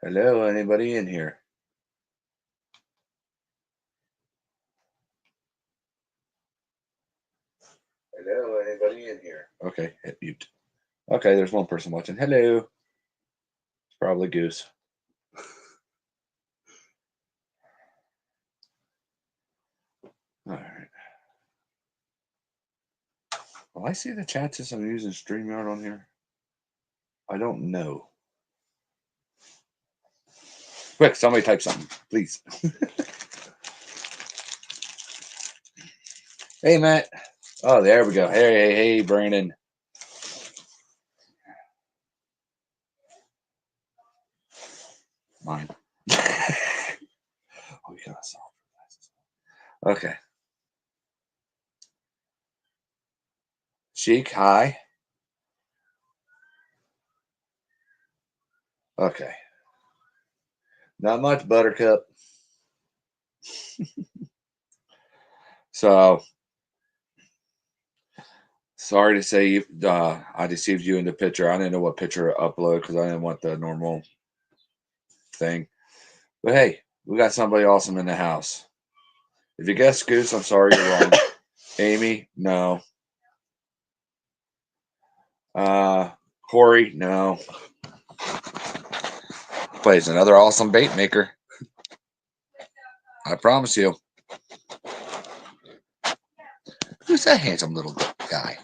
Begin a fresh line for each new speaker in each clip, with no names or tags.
Hello, anybody in here? Hello, anybody in here? Okay, hit mute. Okay, there's one person watching. Hello. It's probably Goose. All right. Well, I see the chat says I'm using StreamYard on here. I don't know. Quick, somebody type something, please. Hey, Matt. Oh, there we go. Hey, Brandon. Mine. Oh, you got solve glasses. Okay. Sheik, hi. Okay. Not much, Buttercup. So, sorry to say I deceived you in the picture. I didn't know what picture to upload because I didn't want the normal thing. But hey, we got somebody awesome in the house. If you guessed Goose, I'm sorry you're wrong. Amy, no. Corey, no. Plays another awesome bait maker. I promise you. Who's that handsome little guy?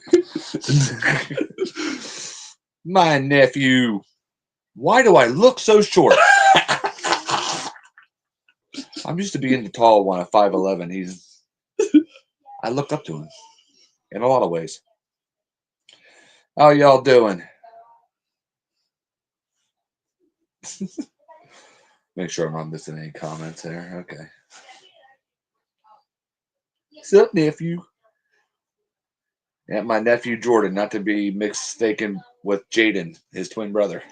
My nephew. Why do I look so short? I'm used to being the tall one at 5'11". I look up to him in a lot of ways. How y'all doing? Make sure I'm not missing any comments there. Okay. What's up, nephew? Yeah, my nephew Jordan, not to be mistaken with Jaden, his twin brother.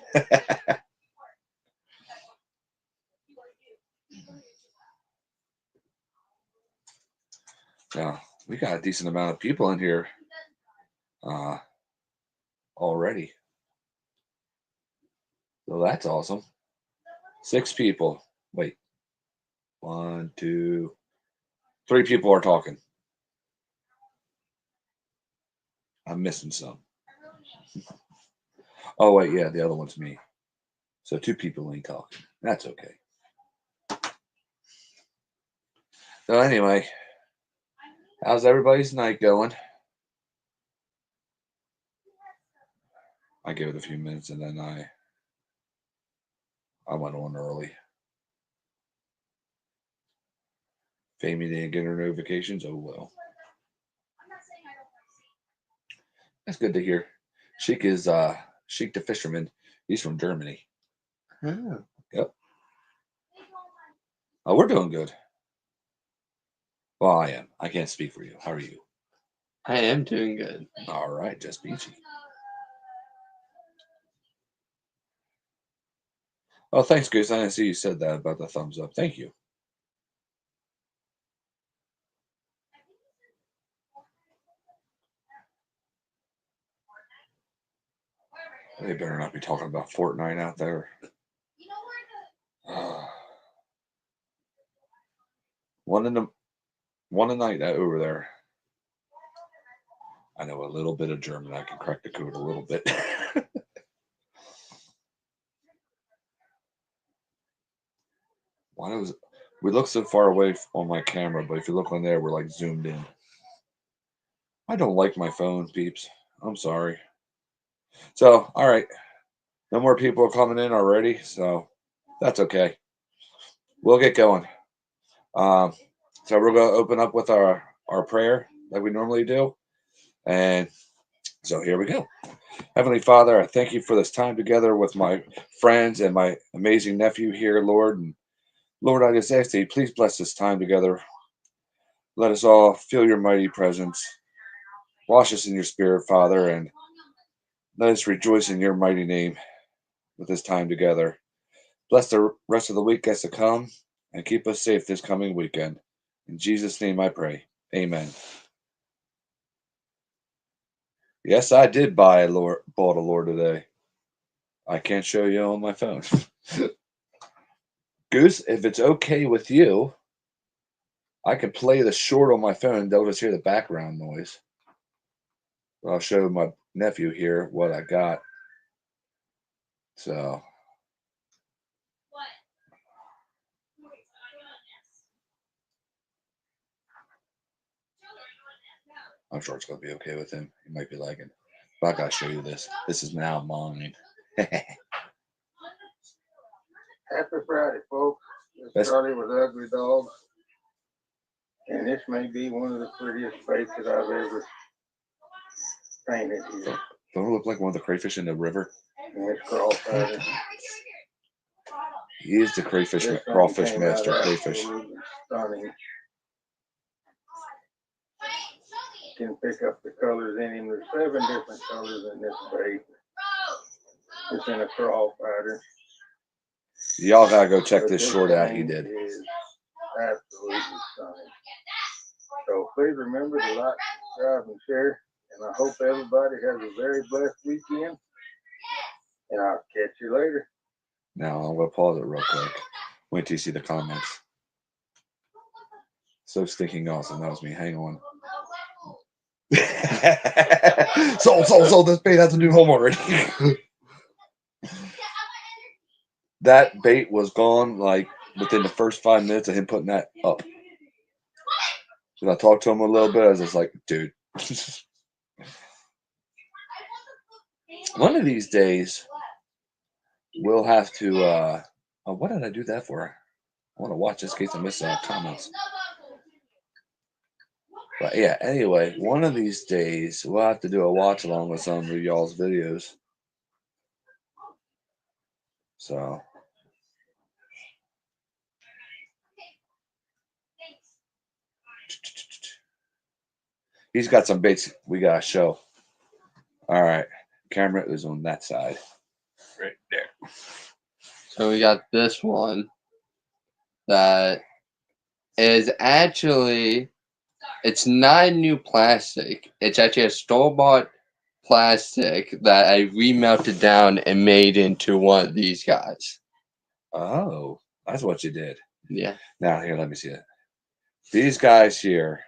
Yeah, we got a decent amount of people in here uh, already. So that's awesome. 6 people. Wait. 1, 2, 3 people are talking. I'm missing some. Oh, wait, yeah, the other one's me. So 2 people ain't talking. That's okay. So anyway, how's everybody's night going? I give it a few minutes and then I went on early. Family didn't get her notifications. Oh well. That's good to hear. Sheik is Sheik the fisherman. He's from Germany.
Oh,
Yep. Oh, we're doing good. Well, I am. I can't speak for you. How are you?
I am doing good.
All right, just peachy. Oh, thanks, Goose. I didn't see you said that about the thumbs up. Thank you. They better not be talking about Fortnite out there. one in the one a night over there. I know a little bit of German. I can crack the code a little bit. Why was we look so far away on my camera, but if you look on there, we're like zoomed in. I don't like my phone, peeps. I'm sorry. So, all right, no more people are coming in already, so that's okay. We'll get going. Um, so we're going to open up with our prayer like we normally do, and so here we go. Heavenly Father, I thank you for this time together with my friends and my amazing nephew here, Lord. And Lord, I just ask that you please bless this time together. Let us all feel your mighty presence. Wash us in your spirit, Father, and let us rejoice in your mighty name with this time together. Bless the rest of the week as to come and keep us safe this coming weekend. In Jesus' name I pray. Amen. Yes, I did bought a Lord today. I can't show you on my phone. Goose, if it's okay with you, I can play the short on my phone. They'll just hear the background noise. I'll show my nephew here what I got. So I'm sure it's gonna be okay with him. He might be liking. But I gotta show you this. This is now mine.
Happy Friday, folks. This Charlie with Ugly Dog. And this may be one of the prettiest faces I've ever painted here.
Don't it look like one of the crayfish in the river?
And it's cross-eyed.
He is the crayfish crawfish master crayfish.
Stunning. You can pick up the colors in him. There's 7 different colors in this bait. It's in a crawfighter.
Y'all gotta go check this short out he did.
Is absolutely stunning. So please remember to like, subscribe, and share. And I hope everybody has a very blessed weekend. And I'll catch you later.
Now I'm gonna pause it real quick. Wait till you see the comments. So stinking awesome. That was me. Hang on. Sold. This bait has a new home already. That bait was gone like within the first 5 minutes of him putting that up. And I talked to him a little bit. I was just like, dude. One of these days, we'll have to. Oh, what did I do that for? I want to watch this in case I miss comments. But yeah, anyway, one of these days, we'll have to do a watch along with some of y'all's videos. So. He's got some baits we got to show. All right. Camera is on that side. Right there.
So we got this one that is actually, it's not new plastic. It's actually a store-bought plastic that I remelted down and made into one of these guys.
Oh, that's what you did.
Yeah.
Now, here, let me see it. These guys here,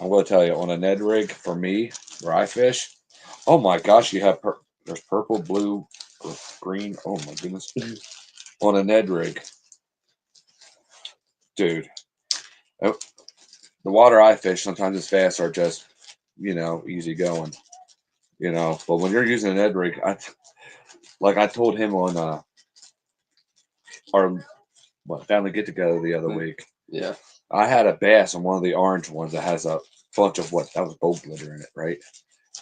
I'm going to tell you, on a Ned rig, for me, where I fish, oh my gosh, you have, there's purple, blue, green, oh my goodness. On a Ned rig. Dude. Oh, the water I fish, sometimes it's fast or just, easy going. But when you're using an Ned rig, I told him on our family get together the other week.
Yeah.
I had a bass on one of the orange ones that has a bunch of that was boat glitter in it, right?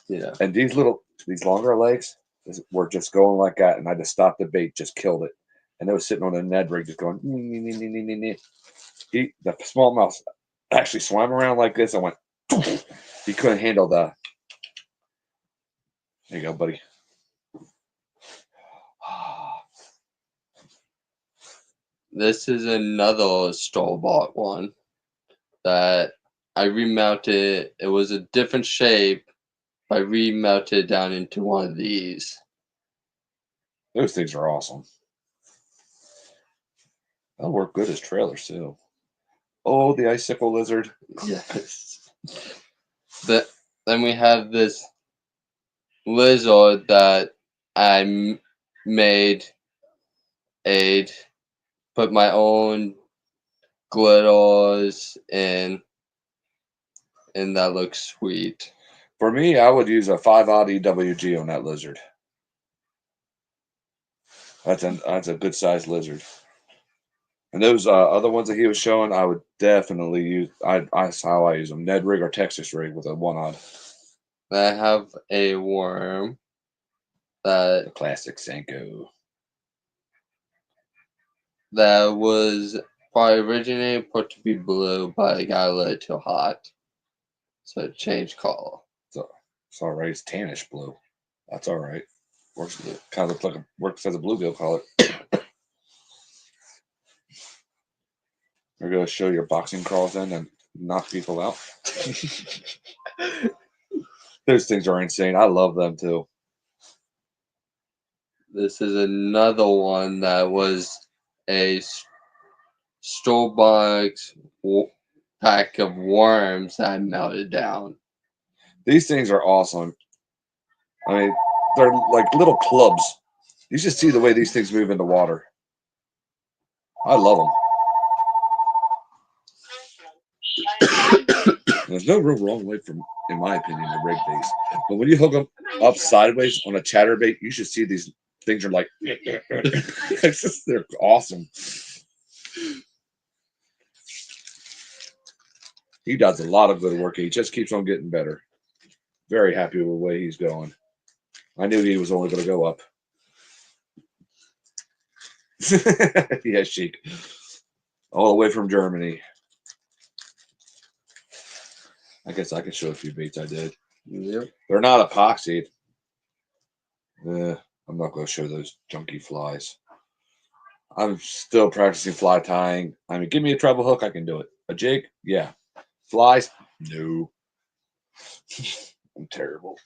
Yeah.
And these longer legs were just going like that, and I just stopped the bait, just killed it, and it was sitting on a Ned rig, just going. The smallmouth actually swam around like this. I went. He couldn't handle the. There you go, buddy.
This is another store-bought one that I remounted. It was a different shape. I remelted it down into one of these.
Those things are awesome. They'll work good as trailers too. Oh, the icicle lizard.
Yes. Then we have this lizard that I made put my own glitters in, and that looks sweet.
For me, I would use a 5/0 EWG on that lizard. That's a good sized lizard. And those other ones that he was showing, I would definitely use. That's how I use them: Ned rig or Texas rig with a 1/0.
I have a worm
The classic Senko.
that was probably originally put to be blue, but it got a little too hot, so it changed color.
So it's all right. It's tannish blue. That's all right. Works. Kind of looks like works as a bluegill color. We're gonna show your boxing crawls in and knock people out. Those things are insane. I love them too.
This is another one that was a store-bought pack of worms that melted down.
These things are awesome. I mean, they're like little clubs. You should see the way these things move in the water. I love them. There's no real wrong way, from, in my opinion, to rig these. But when you hook them up sideways on a chatterbait, you should see these things are like, it's just, they're awesome. He does a lot of good work. He just keeps on getting better. Very happy with the way he's going. I knew he was only going to go up. Yeah, Sheik. All the way from Germany. I guess I can show a few baits I did.
Yep.
They're not epoxied. I'm not going to show those junky flies. I'm still practicing fly tying. I mean, give me a treble hook, I can do it. A jig, yeah. Flies, no. I'm terrible.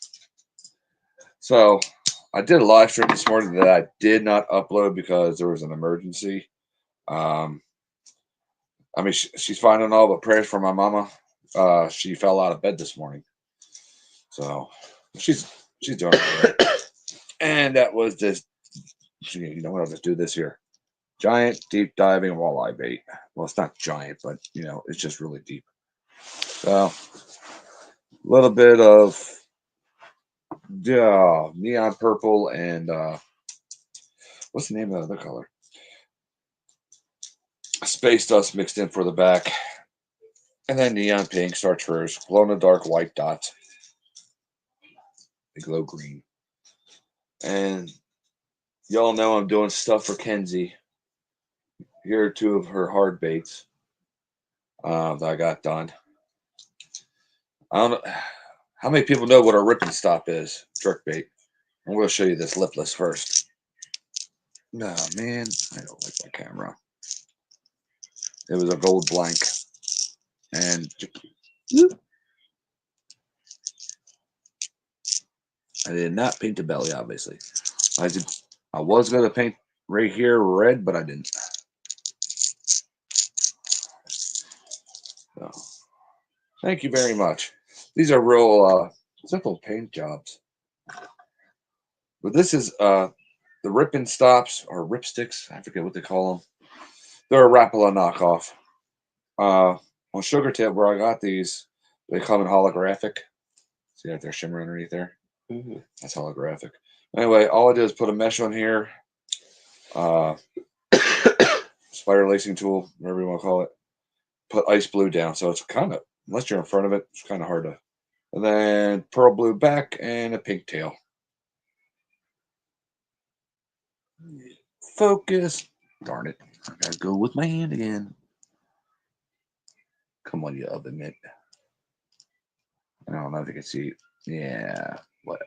So I did a live stream this morning that I did not upload because there was an emergency. I mean, she's finding all but prayers for my mama. She fell out of bed this morning, so she's doing all right. And that was this. You know what? I'll just do this here. Giant deep diving walleye bait. Well, it's not giant, but you know, it's just really deep. So a little bit of neon purple and what's the name of the other color? Space dust mixed in for the back. And then neon pink, chartreuse, glow in the dark white dots. They glow green. And y'all know I'm doing stuff for Kenzie. Here are two of her hard baits that I got done. I don't know how many people know what a rip and stop is, jerk bait. I'm going to show you this lipless first. No, man, I don't like my camera. It was a gold blank. And I did not paint the belly, obviously. I was going to paint right here red, but I didn't. So, thank you very much. These are real simple paint jobs. But this is the rip and stops or ripsticks. I forget what they call them. They're a Rapala knockoff. On Sugar Tip, where I got these, they come in holographic. See that they're shimmering underneath there?
Mm-hmm.
That's holographic. Anyway, all I did is put a mesh on here. Spider lacing tool, whatever you want to call it. Put ice blue down, so it's kind of, unless you're in front of it, it's kind of hard to. And then pearl blue back and a pink tail. Focus. Darn it. I gotta go with my hand again. Come on, you oven mitt. I don't know if you can see. Yeah, what?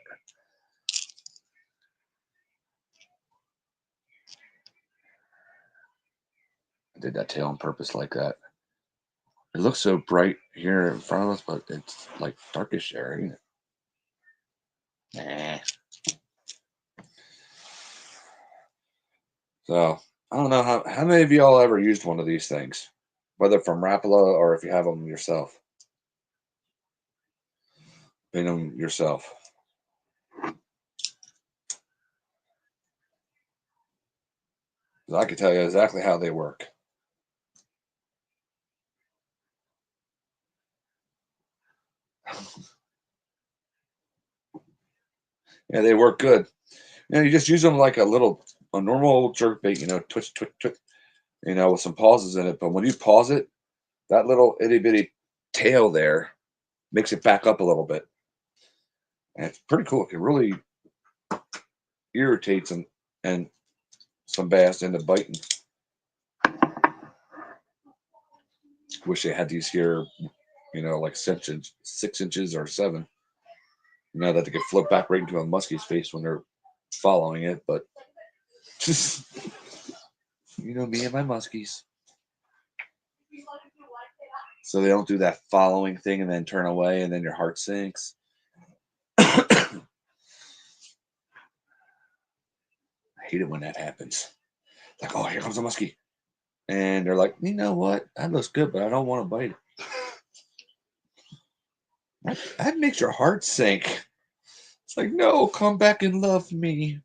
I did that tail on purpose like that. It looks so bright here in front of us, but it's like darkish there, ain't it? Nah. So I don't know how many of y'all ever used one of these things, whether from Rapala or if you have them yourself. Paint them yourself. I can tell you exactly how they work. Yeah, they work good. You know, you just use them like a normal jerk bait, you know, twitch, twitch, twitch, you know, with some pauses in it. But when you pause it, that little itty bitty tail there makes it back up a little bit. And it's pretty cool. It really irritates them and some bass into biting. Wish they had these here, you know, like 6 inches or 7. You know, that they could flip back right into a muskie's face when they're following it, but you know me and my muskies. So they don't do that following thing and then turn away and then your heart sinks. I hate it when that happens. Like, oh, here comes a muskie. And they're like, you know what? That looks good, but I don't want to bite it. That makes your heart sink. It's like, no, come back and love me.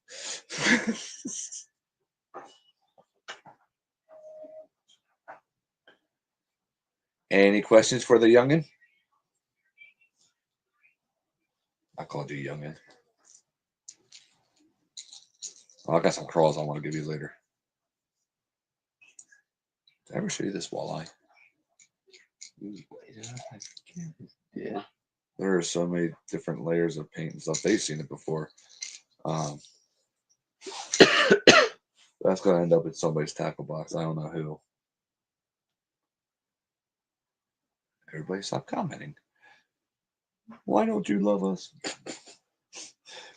Any questions for the youngin? I called you youngin. Oh, I got some crawls I want to give you later. Did I ever show you this walleye?
Yeah.
There are so many different layers of paint and stuff. They've seen it before. Um, that's going to end up in somebody's tackle box. I don't know who. Everybody stop commenting. Why don't you love us?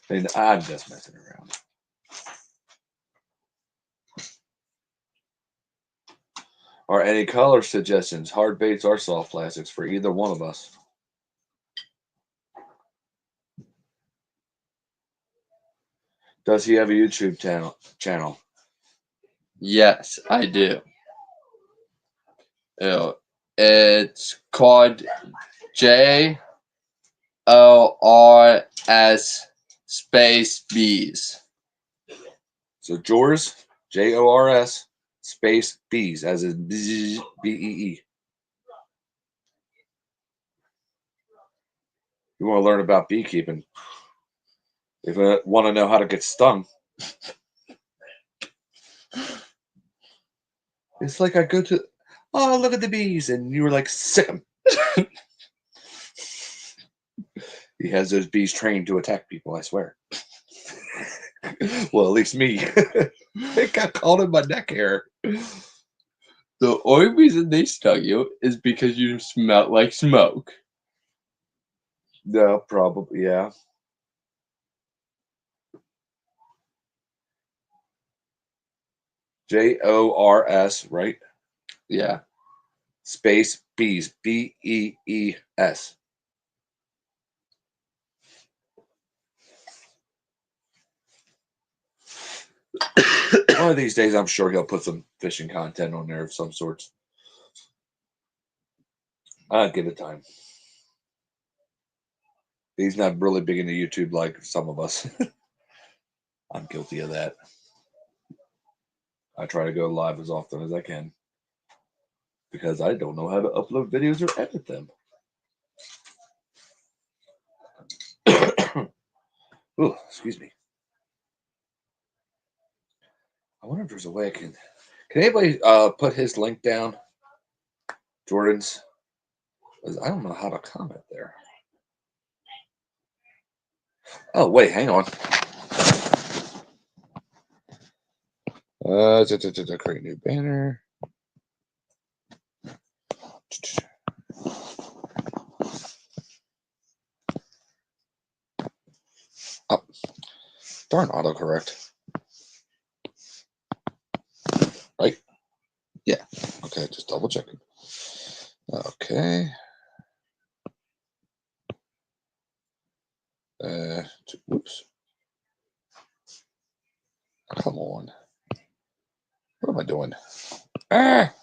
And I'm just messing around. Or any color suggestions, hard baits or soft plastics for either one of us. Does he have a YouTube channel?
Yes, I do. It's called JORS space bees.
So Jors, JORS, space bees, as in BEE. You want to learn about beekeeping. If you want to know how to get stung, it's like I go to, oh, look at the bees, and you were like, sick 'em. He has those bees trained to attack people, I swear. Well, at least me. It got caught in my neck hair.
The only reason they stung you is because you smelled like smoke.
No, probably, yeah. JORS, right?
Yeah.
Space bees, BEES. One of these days, I'm sure he'll put some fishing content on there of some sorts. I'll give it time. He's not really big into YouTube like some of us. I'm guilty of that. I try to go live as often as I can because I don't know how to upload videos or edit them. Oh, excuse me. I wonder if there's a way I can. Can anybody put his link down? Jordan's. 'Cause I don't know how to comment there. Oh wait, hang on. Create new banner. Oh, darn autocorrect. Right?
Yeah.
Okay, just double checking. Okay. Whoops. Come on. What am I doing? Ah!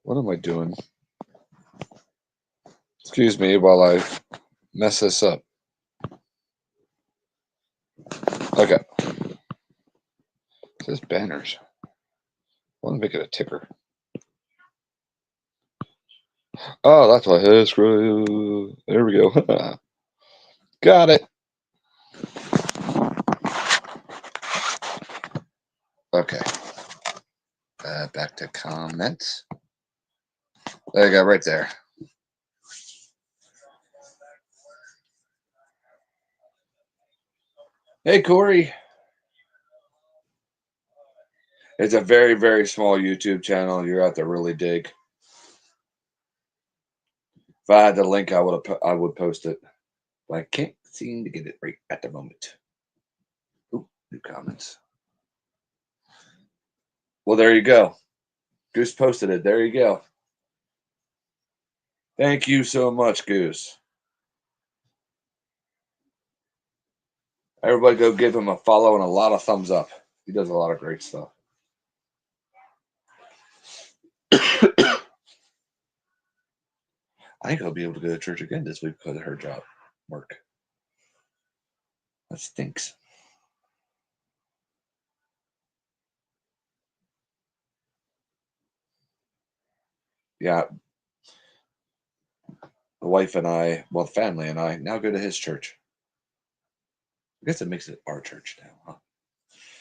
What am I doing? Excuse me while I mess this up. Okay. It says banners. I want to make it a ticker. Oh, that's why. Screw. There we go. Got it. Okay. Back to comments. There you go, right there. Hey, Corey. It's a very, very small YouTube channel. You're out to really dig. If I had the link, I would post it. But I can't seem to get it right at the moment. Ooh, new comments. Well, there you go. Goose posted it. There you go. Thank you so much, Goose. Everybody go give him a follow and a lot of thumbs up. He does a lot of great stuff. I think I'll be able to go to church again this week because of her job work. That stinks. Yeah, the wife and I, well, the family and I, now go to his church. I guess it makes it our church now, huh?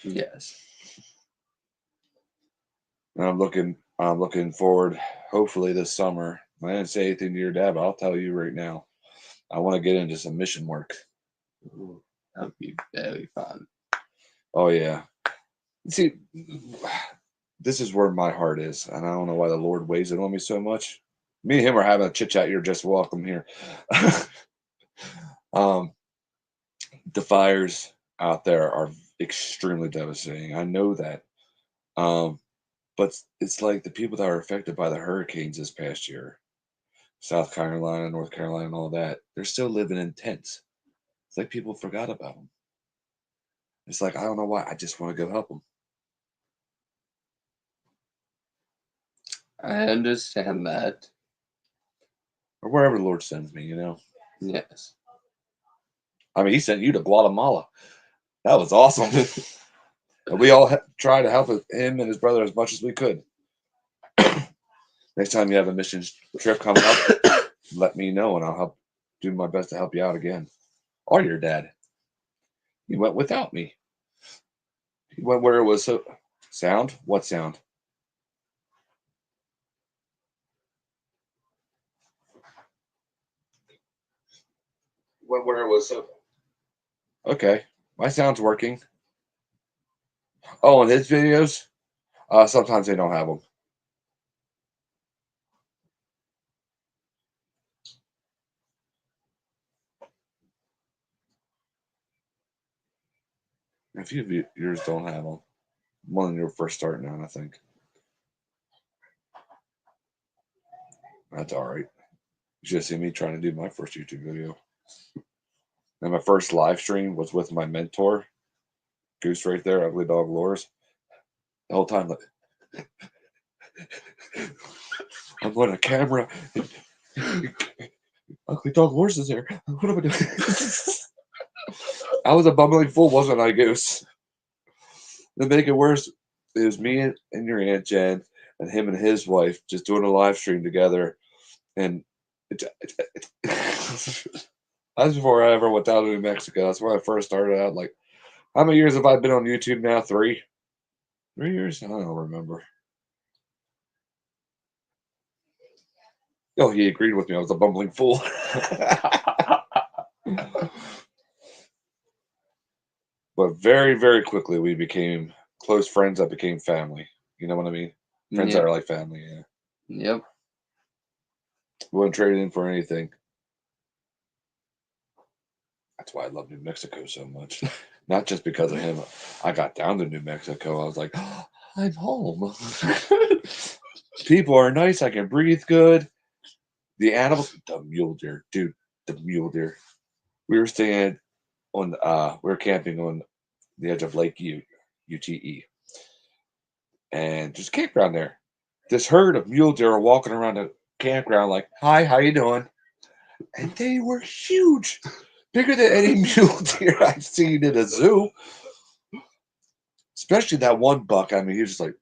Yes.
And I'm looking forward, hopefully this summer. I didn't say anything to your dad, but I'll tell you right now. I want to get into some mission work.
Ooh, that would be very fun.
Oh yeah. See, this is where my heart is, and I don't know why the Lord weighs it on me so much. Me and him are having a chit chat. You're just welcome here. um, the fires out there are extremely devastating. I know that. Um, but it's like the people that are affected by the hurricanes this past year, South Carolina, North Carolina, and all that, they're still living in tents. It's like people forgot about them. It's like, I don't know why. I just want to go help them.
I understand that.
Or wherever the Lord sends me.
Yes.
I mean, He sent you to Guatemala. That was awesome. And we all try to help him and his brother as much as we could. Next time you have a mission trip coming up, let me know and I'll do my best to help you out again. Or your dad. He went without me. He went where it was so sound. What sound? Went where it was so. Okay, my sound's working. Oh, and his videos. Sometimes they don't have them. A few of yours don't have them. One of you were first starting out, I think. That's all right. You should have seen me trying to do my first YouTube video. And my first live stream was with my mentor, Goose, right there, Ugly Dog Lures. The whole time, like, I'm on a camera. Ugly Dog Lures is there. What am I doing? I was a bumbling fool, wasn't I, Goose? To make it worse, it was me and your Aunt Jen and him and his wife just doing a live stream together. And that's before I ever went down to New Mexico. That's where I first started out. Like, how many years have I been on YouTube now? 3? 3 years? I don't remember. Oh, he agreed with me. I was a bumbling fool. But very, very quickly, we became close friends that became family. You know what I mean? Friends that
Yep.
are like family, yeah.
Yep.
We wouldn't trade in for anything. That's why I love New Mexico so much. Not just because of him. I got down to New Mexico. I was like, oh, I'm home. People are nice. I can breathe good. The animals, the mule deer, dude, the mule deer. We were staying we were camping on the edge of Lake UTE, and there's a campground there. This herd of mule deer are walking around the campground like, "Hi, how you doing?" And they were huge, bigger than any mule deer I've seen in a zoo. Especially that one buck. I mean, he was just like,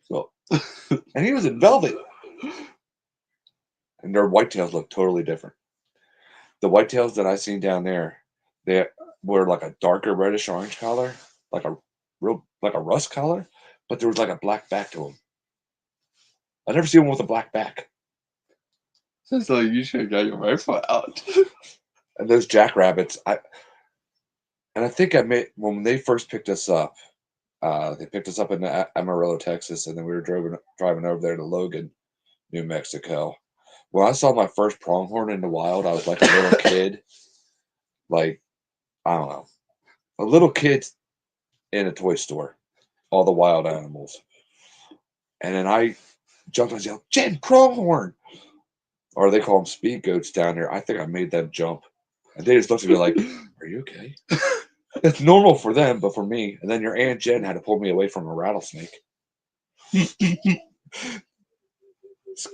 so, and he was in velvet. And their whitetails look totally different. The whitetails that I seen down there, they were like a darker reddish orange color, like a rust color, but there was like a black back to them. I never seen one with a black back.
Sounds like you should have got your rifle out.
And those jackrabbits, I think I made when they first picked us up. They picked us up in Amarillo, Texas, and then we were driving over there to Logan, New Mexico. When I saw my first pronghorn in the wild, I was like a little kid. Like, I don't know, a little kid in a toy store, all the wild animals. And then I jumped and yelled, Jen, pronghorn! Or they call them speed goats down there. I think I made them jump. And they just looked at me like, are you okay? It's normal for them, but for me, and then your Aunt Jen had to pull me away from a rattlesnake. It's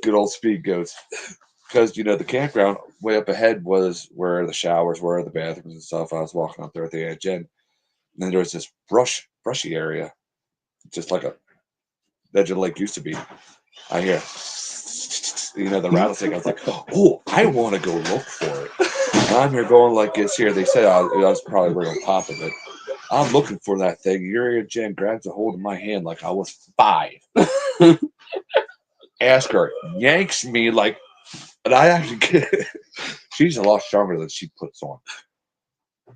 good old speed goes. Because, the campground way up ahead was where the showers were, the bathrooms and stuff. I was walking up there with the Aunt Jen. And then there was this brushy area, just like a edge of the lake used to be. I hear, the rattlesnake. I was like, oh, I want to go look for it. And I'm here going like this here. They said I was probably right on top of it. I'm looking for that thing. Your Aunt Jen grabs a hold of my hand like I was 5. Ask her, yanks me like, and I actually get it. She's a lot stronger than she puts on.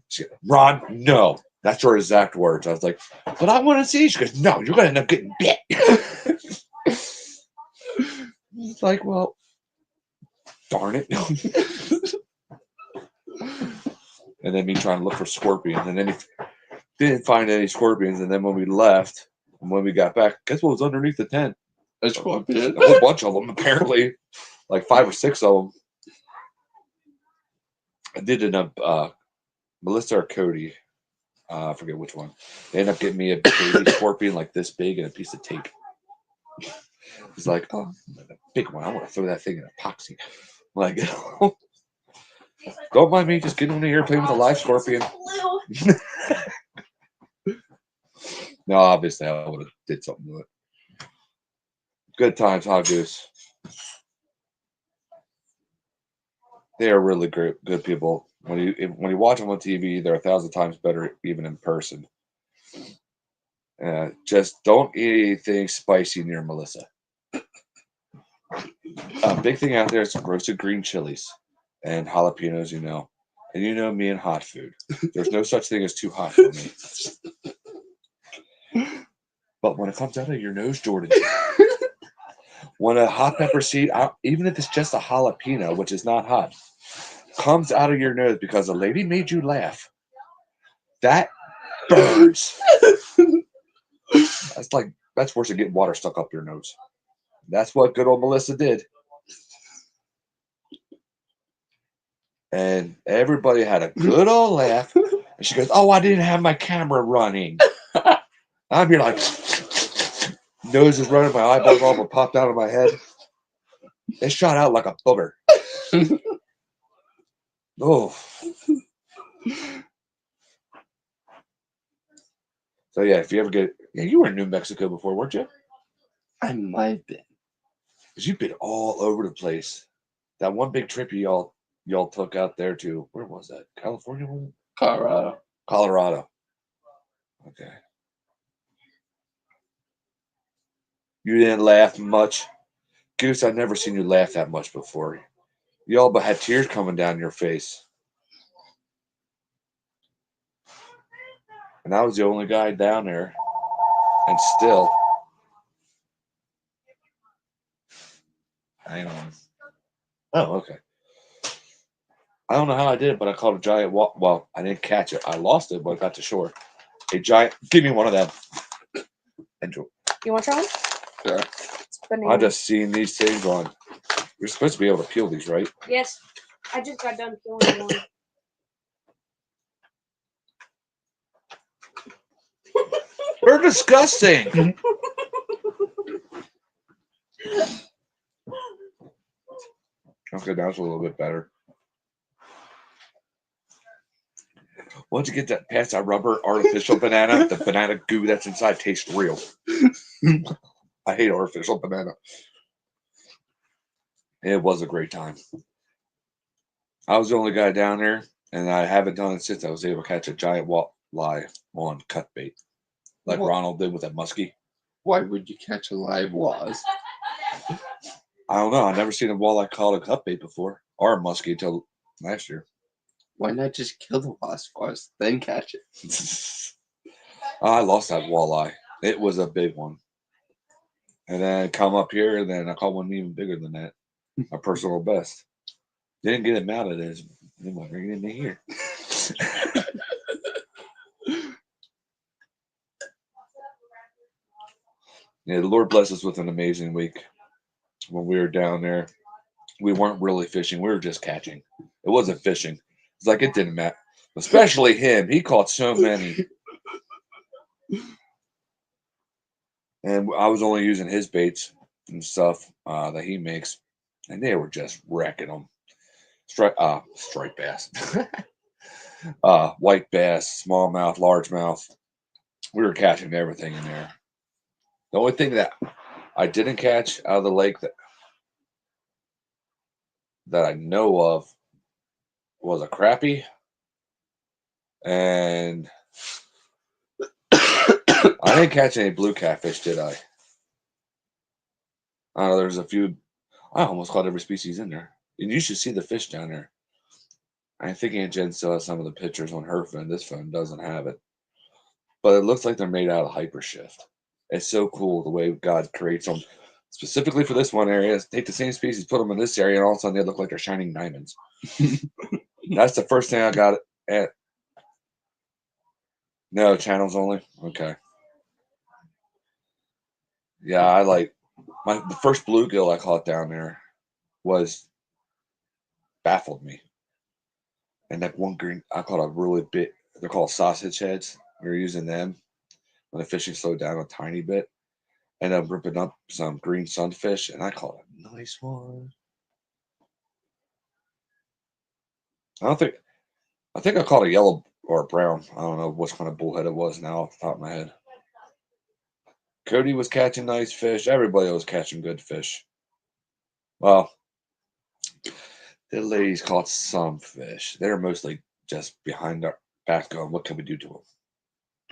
She goes, Ron, no. That's her exact words. I was like, but I want to see. She goes, no, you're going to end up getting bit. It's like, well, darn it. And then me trying to look for scorpions. And then he didn't find any scorpions. And then when we left, and when we got back, guess what was underneath the tent?
A scorpion.
A whole bunch of them, apparently. Like 5 or 6 of them. I did end up, Melissa or Cody, I forget which one. They ended up getting me a baby scorpion like this big and a piece of tape. He's like, oh, a big one. I want to throw that thing in epoxy. I'm like, don't mind me, just getting on the airplane with a live scorpion. No, obviously I would have did something to it. Good times, huh, Goose? They are really good people. When you watch them on TV, they're 1,000 times better even in person. Just don't eat anything spicy near Melissa. Big thing out there is roasted green chilies and jalapenos, And me and hot food. There's no such thing as too hot for me. But when it comes out of your nose, Jordan, when a hot pepper seed, even if it's just a jalapeno, which is not hot, comes out of your nose because a lady made you laugh, that burns. That's worse than getting water stuck up your nose. That's what good old Melissa did. And everybody had a good old laugh. And she goes, oh, I didn't have my camera running. I'm here like, nose is running, my eyeballs all but popped out of my head. It shot out like a booger. Oh. So yeah, if you ever you were in New Mexico before, weren't you?
I might have been.
Because you've been all over the place. That one big trip y'all took out there to, where was that? California? Colorado. Okay. You didn't laugh much. Goose, I've never seen you laugh that much before. You all but had tears coming down your face. And I was the only guy down there. And still. Hang on. Oh, okay. I don't know how I did it, but I caught a giant well, I didn't catch it. I lost it, but I got to shore. A giant. Give me one of them. Enjoy.
You want to try one?
Yeah.
I just seen these things on. You're supposed to be able to peel these, right?
Yes. I just got done peeling one.
They're disgusting. Okay, that's a little bit better. Once you get that past that rubber artificial banana, the banana goo that's inside tastes real. I hate artificial banana. It was a great time. I was the only guy down there, and I haven't done it since I was able to catch a giant walleye on cut bait, like Ronald did with that muskie.
Why would you catch a live wasp?
I don't know. I've never seen a walleye caught a cut bait before, or a muskie until last year.
Why not just kill the wasp first, then catch it?
I lost that walleye. It was a big one. And then come up here, and then I caught one even bigger than that. My personal best. Didn't get him out of this. They might bring it in here. Yeah, the Lord bless us with an amazing week. When we were down there, we weren't really fishing. We were just catching. It wasn't fishing. It's like it didn't matter. Especially him. He caught so many. And I was only using his baits and stuff that he makes. And they were just wrecking them. Striped bass. White bass, smallmouth, largemouth. We were catching everything in there. The only thing that I didn't catch out of the lake that I know of was a crappie, and I didn't catch any blue catfish, did I? I don't know. There's a few. I almost caught every species in there, and you should see the fish down there. I think Aunt Jen still has some of the pictures on her phone. This phone doesn't have it, but it looks like they're made out of hypershift. It's so cool the way God creates them. Specifically for this one area, take the same species, put them in this area, and all of a sudden they look like they're shining diamonds. That's the first thing I got at. No, channels only. Okay. Yeah, I like the first bluegill I caught down there was baffled me. And that one green, I caught a really big. They're called sausage heads. We were using them when the fishing slowed down a tiny bit, and I'm ripping up some green sunfish, and I caught a nice one. I don't think I think I caught a yellow or a brown. I don't know what kind of bullhead it was now off the top of my head. Cody was catching nice fish. Everybody was catching good fish. Well, the ladies caught some fish. They were mostly just behind our back going, what can we do to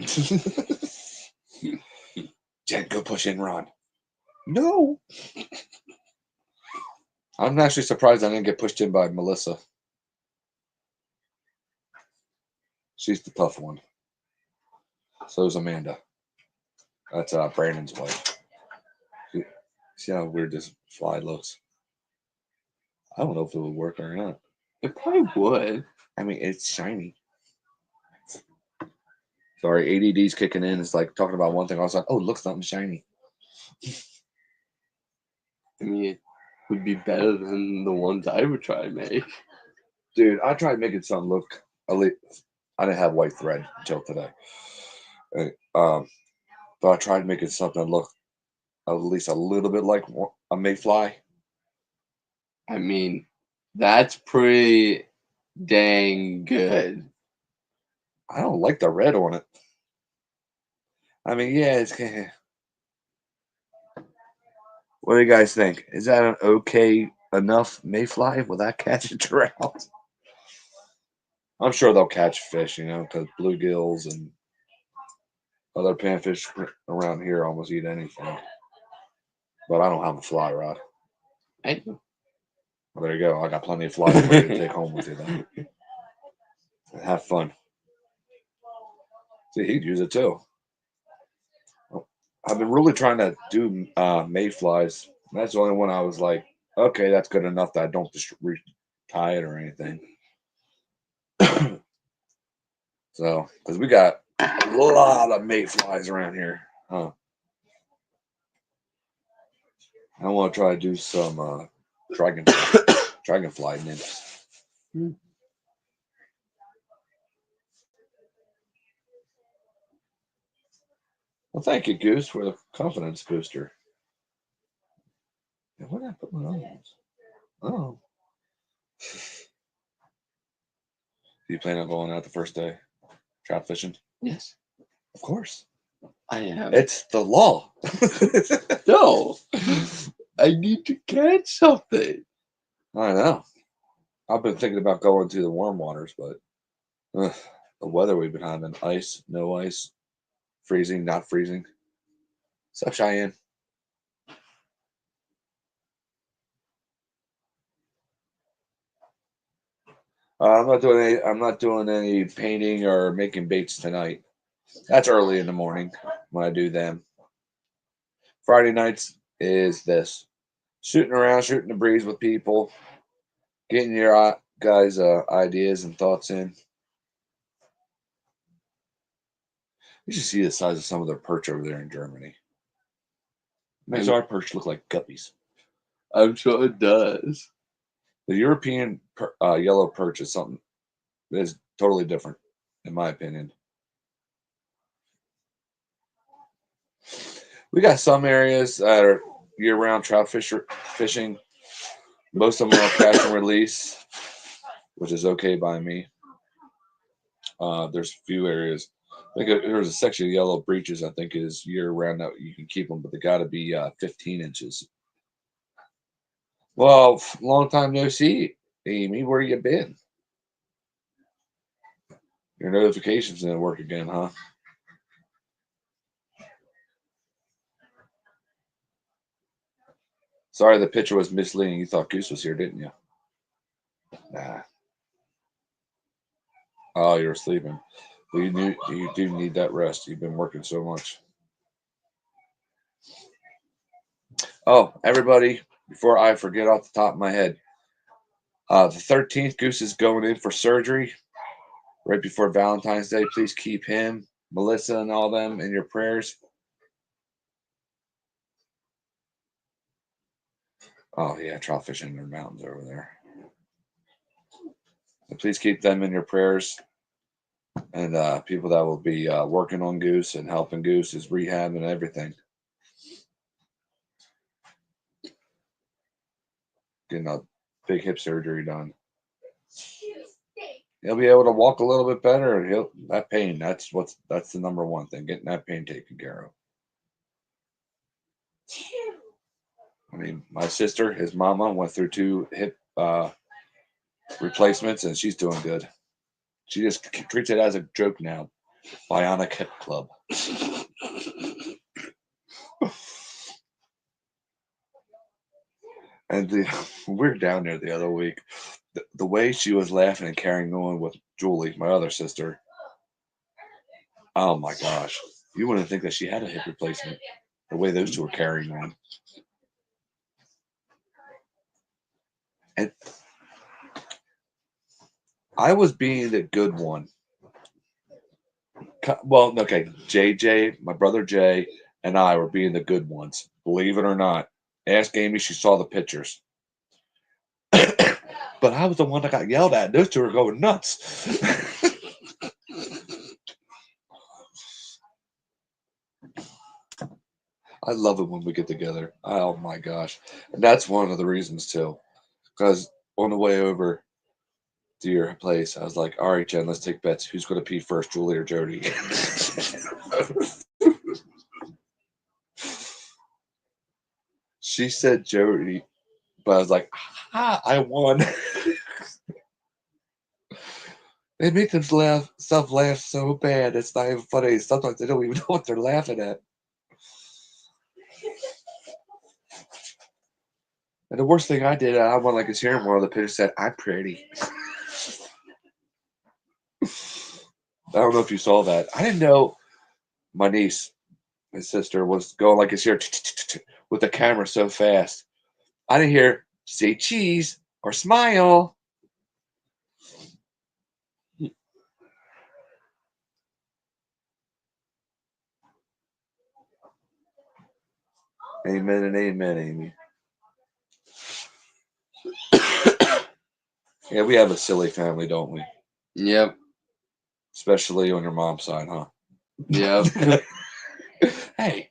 them? Jen, go push in, Ron. No. I'm actually surprised I didn't get pushed in by Melissa. She's the tough one. So is Amanda. That's Brandon's wife. See how weird this fly looks? I don't know if it would work or not.
It probably would.
I mean, it's shiny. Sorry, ADD's kicking in. It's like talking about one thing. I was like, oh, look, something shiny.
I mean, it would be better than the ones I would try to make.
Dude, I tried making something look. I didn't have white thread until today. But I tried making something look at least a little bit like a mayfly.
I mean, that's pretty dang good.
I don't like the red on it. I mean, yeah, it's. What do you guys think? Is that an okay enough mayfly without catching trout? I'm sure they'll catch fish, because bluegills and other panfish around here almost eat anything. But I don't have a fly rod.
I do.
Well, there you go. I got plenty of flies for you to take home with you then. Have fun. See, he'd use it too. I've been really trying to do mayflies. That's the only one I was like, okay, that's good enough that I don't just tie it or anything. So, because we got a lot of mayflies around here. Huh. I want to try to do some dragonfly nymphs. Well, thank you, Goose, for the confidence booster. Yeah, where did I put my other ones? Oh. Do you plan on going out the first day? Trout fishing?
Yes,
Of course.
I am.
It's the law.
No, I need to catch something.
I know. I've been thinking about going to the warm waters, but the weather we've been having, ice, no ice, freezing, not freezing. What's up, Cheyenne? I'm not doing any painting or making baits tonight. That's early in the morning when I do them. Friday nights is this: shooting around, shooting the breeze with people, getting your guys' ideas and thoughts in. You should see the size of some of their perch over there in Germany. Makes our perch look like guppies.
I'm sure it does.
The European yellow perch is something is Totally different, in my opinion. We got some areas that are year-round trout fishing. Most of them are catch and release, which is okay by me. There's a few areas. There's a section of yellow breeches. I think is year-round that you can keep them, but they got to be 15 inches. Well, long time no see, Amy. Where you been? Your notifications didn't work again, huh? Sorry, the picture was misleading. You thought Goose was here, didn't you? Nah. Oh, you're sleeping. Well, you do need that rest. You've been working so much. Oh, everybody! Before I forget off the top of my head, the 13th, Goose is going in for surgery right before Valentine's Day. Please keep him, Melissa, and all them in your prayers. Oh yeah, trout fishing in the mountains over there. So please keep them in your prayers. And people that will be working on Goose and helping Goose is rehab and everything. Getting a big hip surgery done. He'll be able to walk a little bit better, and that pain. That's the number one thing. Getting that pain taken care of. I mean, my sister, his mama, went through 2 hip replacements, and she's doing good. She just treats it as a joke now. Bionic Hip Club. And we were down there the other week. The way she was laughing and carrying on with Julie, my other sister. Oh my gosh. You wouldn't think that she had a hip replacement. The way those two were carrying on. And I was being the good one. Well, okay, JJ, my brother Jay, and I were being the good ones. Believe it or not. Ask Amy, she saw the pictures. But I was the one that got yelled at. Those two were going nuts. I love it when we get together. Oh my gosh. And that's one of the reasons too. Because on the way over to your place, I was like, all right, Jen, let's take bets. Who's going to pee first, Julie or Jody? She said Jody, but I was like, I won. They make themselves laugh so bad. It's not even funny. Sometimes they don't even know what they're laughing at. And the worst thing I did, I went like his hearing one of the pictures said, I'm pretty. I don't know if you saw that. I didn't know my niece, my sister, was going like his here with the camera so fast. I didn't hear say cheese or smile. Amen and amen, Amy. Yeah, we have a silly family, don't we?
Yep.
Especially on your mom's side, huh?
Yep.
Hey.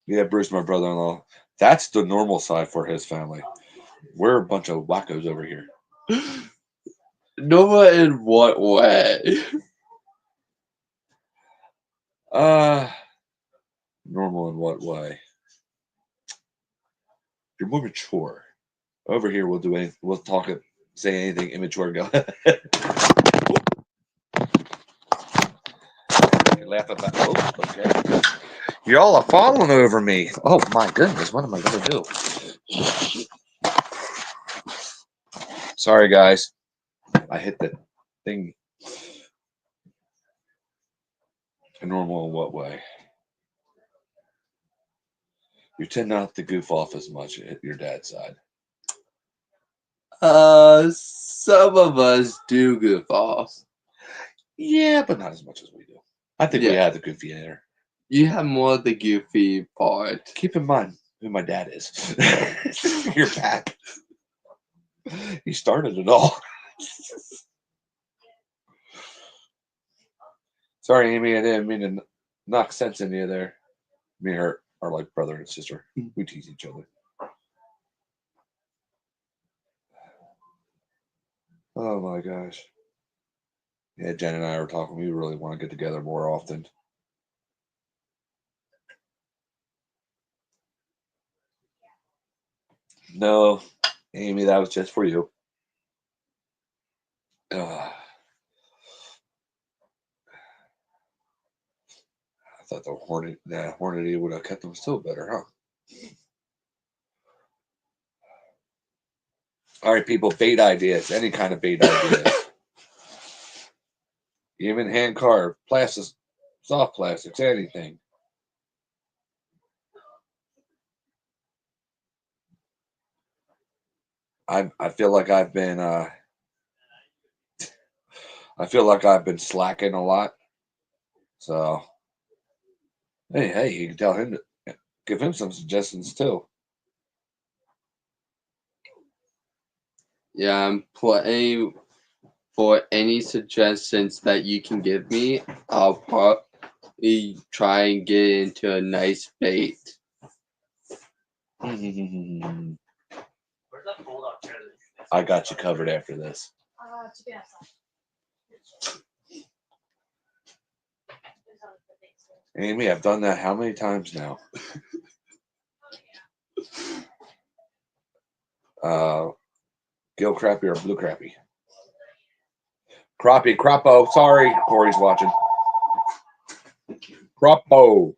Yeah, Bruce, my brother-in-law. That's the normal side for his family. We're a bunch of wackos over here.
Nova in what way?
Normal in what way? You're more mature. Over here, we'll do anything. We'll talk it, say anything immature. Go. You laugh about. Oh, okay. Y'all are falling over me. Oh my goodness, what am I gonna do? Sorry, guys. I hit the thing. Normal in what way? You tend not to goof off as much at your dad's side.
Some of us do goof off.
Yeah, but not as much as we do. I think we
Yeah.
have the goofy in there.
You have more of the goofy part.
Keep in mind, who my dad is. You're back. He started it all. Sorry, Amy, I didn't mean to knock sense into you there. Me and her are like brother and sister. We tease each other. Oh my gosh. Yeah, Jen and I were talking. We really want to get together more often. No, Amy, that was just for you. I thought the Hornady would have kept them still better, huh? All right, people, bait ideas. Any kind of bait ideas. Even hand carved, plastics, soft plastics, anything. I feel like I've been slacking a lot. So hey, you can tell him to give him some suggestions too.
Yeah, I'm playing for any suggestions that you can give me. I'll probably try and get into a nice bait.
I got you covered after this.
To be outside.
Amy, I've done that how many times now? Gill crappie or blue crappie? Crappo. Sorry, Corey's watching. Crappo.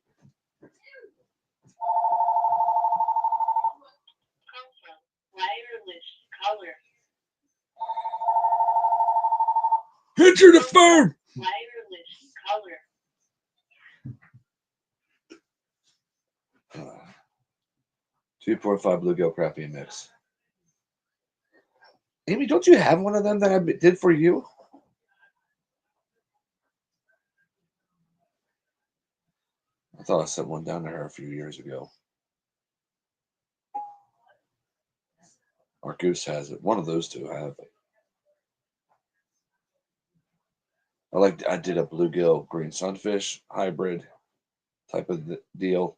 Wireless color.
Answer the phone.
Wireless color.
2.5 bluegill crappie mix. Amy, don't you have one of them that I did for you? I thought I sent one down to her a few years ago. Or Goose has it. One of those two have it. I did a bluegill green sunfish hybrid type of deal.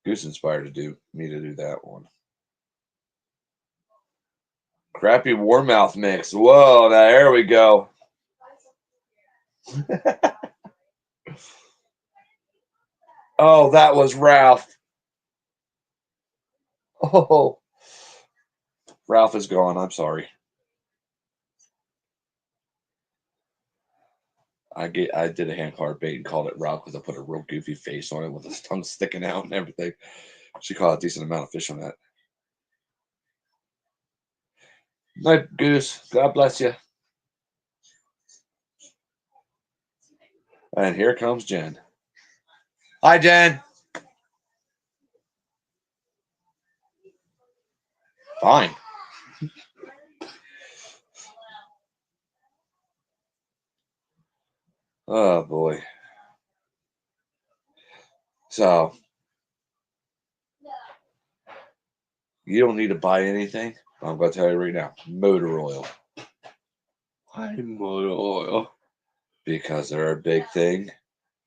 Goose inspired me to do that one. Crappy warmouth mix. Whoa, now there we go. Oh, that was Ralph. Oh, Ralph is gone. I'm sorry. I did a hand card bait and called it Ralph because I put a real goofy face on it with his tongue sticking out and everything. She caught a decent amount of fish on that. Night, Goose. God bless you. And here comes Jen. Hi, Jen. Fine. Oh boy. So you don't need to buy anything. I'm going to tell you right now. Motor oil.
Why motor oil?
Because they're a big thing.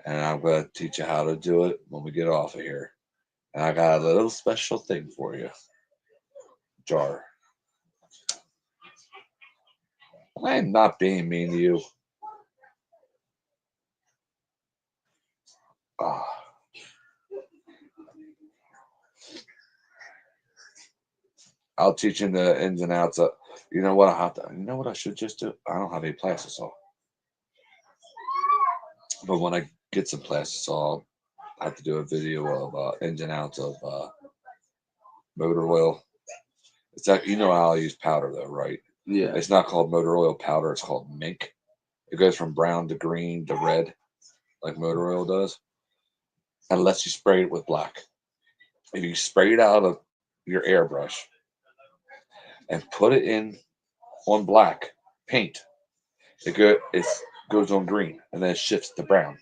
And I'm going to teach you how to do it when we get off of here. And I got a little special thing for you. Jar. I am not being mean to you. Ah. I'll teach you the ins and outs of. You know what I have to. You know what I should just do? I don't have any plastisol. But when I get some plastisol, I have to do a video of ins and outs of motor oil. It's that you know how I use powder though, right?
Yeah.
It's not called motor oil powder. It's called mink. It goes from brown to green to red, like motor oil does, unless you spray it with black. If you spray it out of your airbrush and put it in on black paint, it goes on green and then it shifts to brown.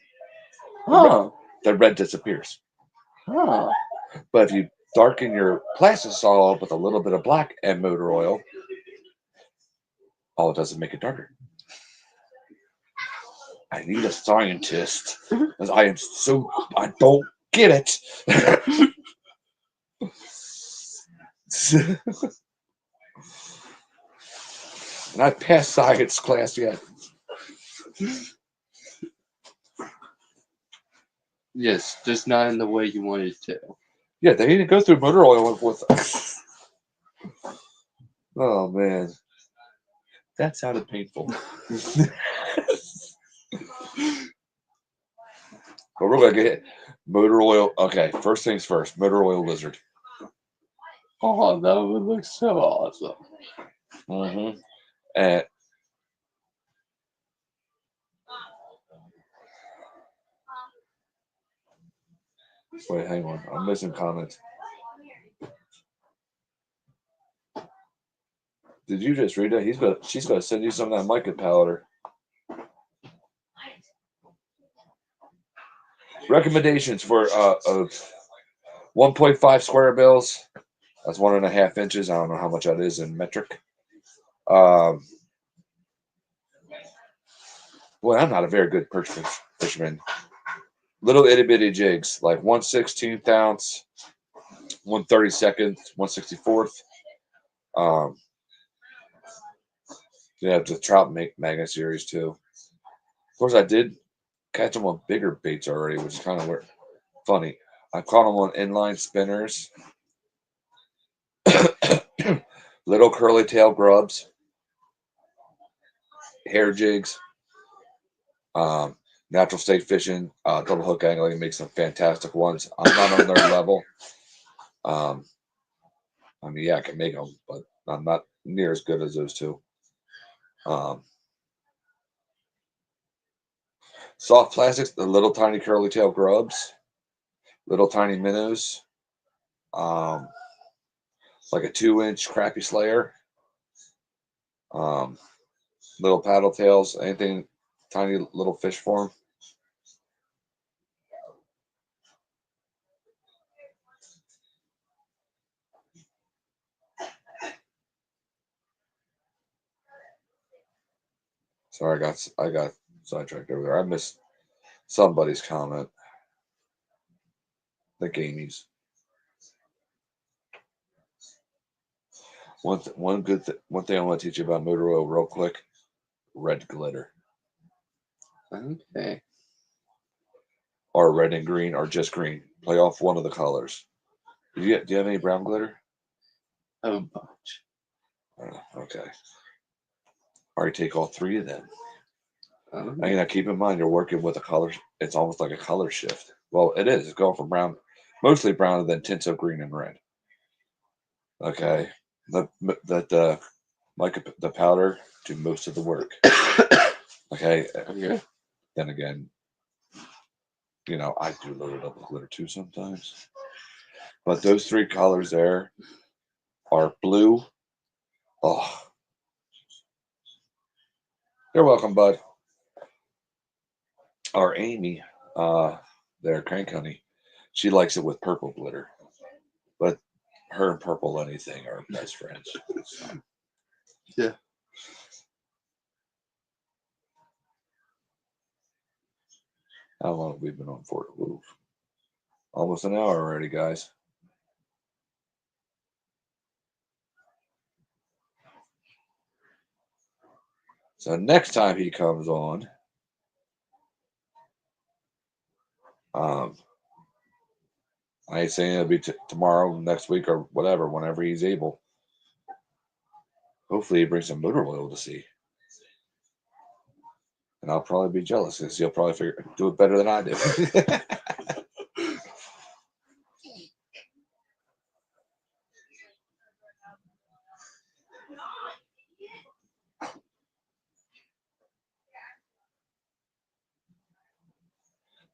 Huh.
The red disappears.
Huh.
But if you Darken your plastic solid with a little bit of black and motor oil. All it does is make it darker. I need a scientist because I don't get it. And I passed science class yet.
Yes, just not in the way you wanted to.
Yeah, they need to go through motor oil with. Oh man, that sounded painful. But we're gonna get motor oil. Okay, first things first. Motor oil lizard.
Oh, that would look so awesome.
Mm-hmm. And wait, hang on. I'm missing comments. Did you just read that? She's gonna send you some of that mica powder. Recommendations for 1.5 square bills. That's 1.5 inches. I don't know how much that is in metric. Um, Boy, I'm not a very good fisherman. Little itty bitty jigs, like 1/16 ounce, 1/32, 1/64. Um, they have the trout magnet series too. Of course, I did catch them on bigger baits already, which is kind of weird. Funny. I caught them on inline spinners, little curly tail grubs, hair jigs, natural state fishing, double hook angling makes some fantastic ones. I'm not on their level. Um, I mean, yeah, I can make them, but I'm not near as good as those two. Um, Soft plastics, the little tiny curly tail grubs, little tiny minnows, um, like a 2 inch crappie slayer, um, little paddle tails, anything tiny little fish form. Sorry, I got sidetracked over there. I missed somebody's comment. The gamies. One thing I want to teach you about motor oil real quick. Red glitter,
Okay.
or red and green, or just green. Play off one of the colors. Do you have any brown glitter?
A bunch.
Okay. Or you take all three of them.
Um,
And keep in mind you're working with a color. It's almost like a color shift. Well, it is. It's going from brown, mostly brown, and then tints of green and red. Okay. That like the powder do most of the work. Okay.
okay.
Then again, I do a little double glitter too sometimes. But those three colors there are blue. Oh, you're welcome, bud. Or Amy, their crank honey. She likes it with purple glitter. But her and purple anything are best friends. So,
Yeah.
how long have we been on for? Ooh, almost an hour already, guys. So next time he comes on, um, I ain't saying it'll be tomorrow, next week, or whatever, whenever he's able. Hopefully, he brings some motor oil to see, and I'll probably be jealous because he'll probably do it better than I do.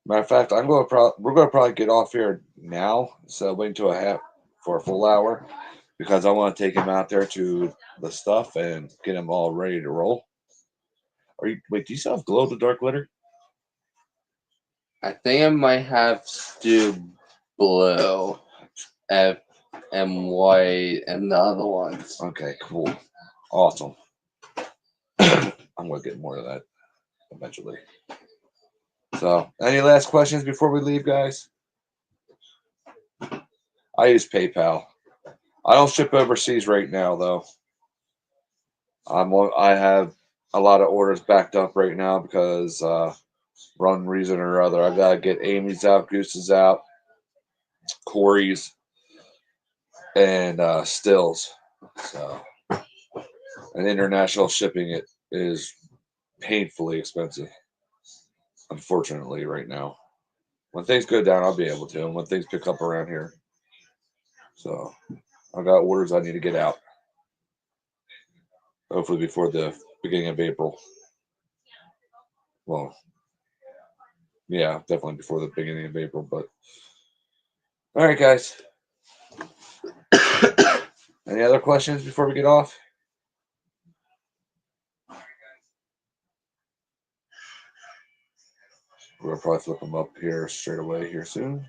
Matter of fact, we're going to probably get off here now, so wait until for a full hour because I want to take him out there to the stuff and get him all ready to roll. Wait? Do you still have glow in the dark glitter?
I think I might have to do blue if and white and the other ones.
Okay, cool. Awesome. I'm going to get more of that eventually. So, any last questions before we leave, guys? I use PayPal. I don't ship overseas right now, though. I have a lot of orders backed up right now because one reason or other. I gotta get Amy's out, Goose's out, Corey's, and Stills. So, and international shipping it is painfully expensive. Unfortunately, right now. When things go down, I'll be able to, and when things pick up around here. So, I got orders I need to get out. Hopefully before the beginning of April. Well, yeah, definitely before the beginning of April. But all right, guys. Any other questions before we get off? We'll probably flip them up here straight away here soon.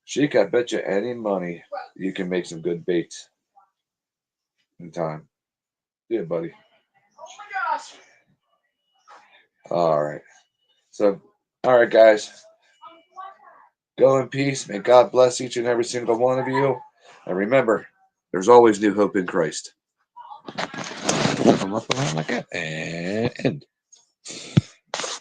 Sheik, I bet you any money you can make some good baits in time. Yeah, buddy. All right. So, all right, guys. Go in peace. May God bless each and every single one of you. And remember, there's always new hope in Christ. Come up around like that and end.